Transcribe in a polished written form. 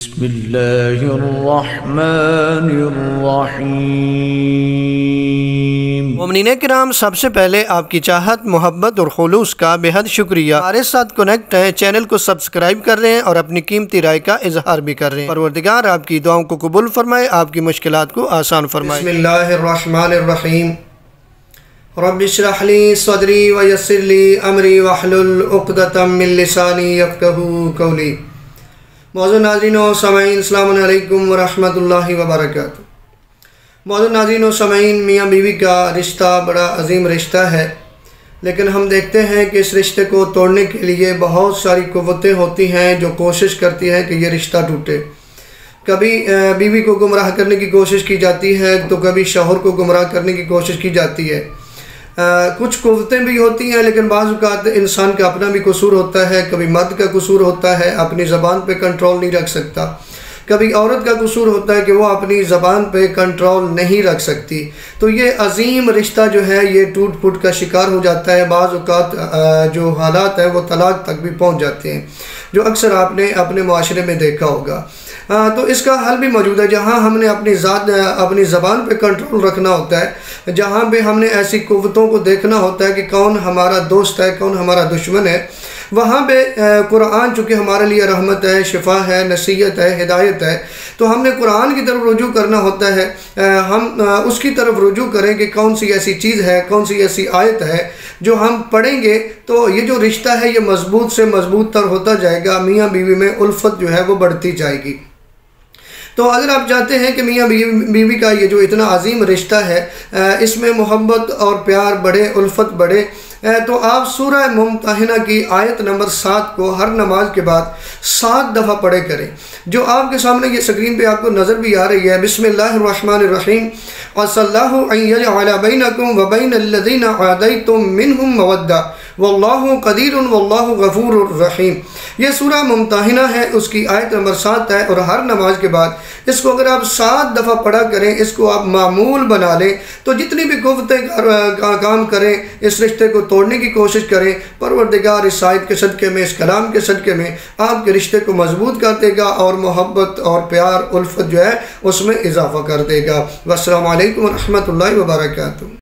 बिस्मिल्लाहिर्रहमानिर्रहीम। मोमिनीन किराम, सबसे पहले आपकी चाहत, मोहब्बत और खुलूस का बेहद शुक्रिया। हमारे साथ कनेक्ट हैं, चैनल को सब्सक्राइब कर रहे हैं और अपनी कीमती राय का इजहार भी कर रहे हैं। परवरदिगार आपकी दुआओं को कबूल फरमाए, आपकी मुश्किलात को आसान फरमाए। बिस्मिल्लाहिर्रहमानिर्रहीम। रब्बि इश्रह ली सदरी व यस्सिर ली अमरी वहलुल उक़दतम मिन लिसानी यफ़क़हू क़ौली। मौजूद नाज़रीन व सामईन, अस्सलामु अलैकुम व रहमतुल्लाहि व बरकातुहू। मौजूद नाज़रीन व सामईन, मियाँ बीवी का रिश्ता बड़ा अजीम रिश्ता है, लेकिन हम देखते हैं कि इस रिश्ते को तोड़ने के लिए बहुत सारी क़ुव्वतें होती हैं जो कोशिश करती हैं कि ये रिश्ता टूटे। कभी बीवी को गुमराह करने की कोशिश की जाती है, तो कभी शौहर को गुमराह करने की कोशिश की जाती है। कुछ क़ुव्वतें भी होती हैं, लेकिन बाज़ औक़ात इंसान का अपना भी कसूर होता है। कभी मर्द का कसूर होता है, अपनी ज़बान पे कंट्रोल नहीं रख सकता। कभी औरत का कसूर होता है कि वो अपनी ज़बान पे कंट्रोल नहीं रख सकती। तो ये अजीम रिश्ता जो है ये टूट फूट का शिकार हो जाता है। बाज़ औक़ात जो हालात है वो तलाक़ तक भी पहुँच जाते हैं, जो अक्सर आपने अपने मुआशरे में देखा होगा। तो इसका हल भी मौजूद है। जहाँ हमने अपनी ज़बान पे कंट्रोल रखना होता है, जहाँ पे हमने ऐसी क़ुव्वतों को देखना होता है कि कौन हमारा दोस्त है, कौन हमारा दुश्मन है, वहाँ पे कुरान चूँकि हमारे लिए रहमत है, शिफा है, नसीहत है, हिदायत है, तो हमने कुरान की तरफ रुजू करना होता है। हम उसकी तरफ रुजू करें कि कौन सी ऐसी चीज़ है, कौन सी ऐसी आयत है जो हम पढ़ेंगे तो ये जो रिश्ता है ये मजबूत से मजबूत तर होता जाएगा। मियाँ बीवी में उल्फत जो है वो बढ़ती जाएगी। तो अगर आप चाहते हैं कि मियाँ बीवी का ये जो इतना अजीम रिश्ता है इसमें मोहब्बत और प्यार बढ़े, उल्फत बढ़े, तो आप सूरह मुम्तहिना की आयत नंबर 7 को हर नमाज के बाद 7 दफ़ा पढ़े करें, जो आपके सामने ये स्क्रीन पे आपको नज़र भी आ रही है। बिस्मिल्लाहिर्रहमानिर्रहीम। वसल्लल्लाहु अलैहि यजअल बैनकुम व बैनल्लज़ीना आदैतुम मिनहुम मवद्दा वल्लाहु क़दीरुन वल्लाहु गफ़ूरुर रहीम। ये सूरह मुम्तहिना है, उसकी आयत नंबर 7 है, और हर नमाज के बाद इसको अगर आप 7 दफ़ा पढ़ा करें, इसको आप मामूल बना लें, तो जितनी भी क़ुव्वतें काम करें, इस रिश्ते को तोड़ने की कोशिश करें, परवरदिगार इस आयत के सदक़े में, इस कलाम के सदक़े में आपके रिश्ते को मजबूत कर देगा और मोहब्बत और प्यार उल्फत जो है उसमें इजाफ़ा कर देगा। वस्सलामु अलैकुम व रहमतुल्लाहि व बरकातुहू।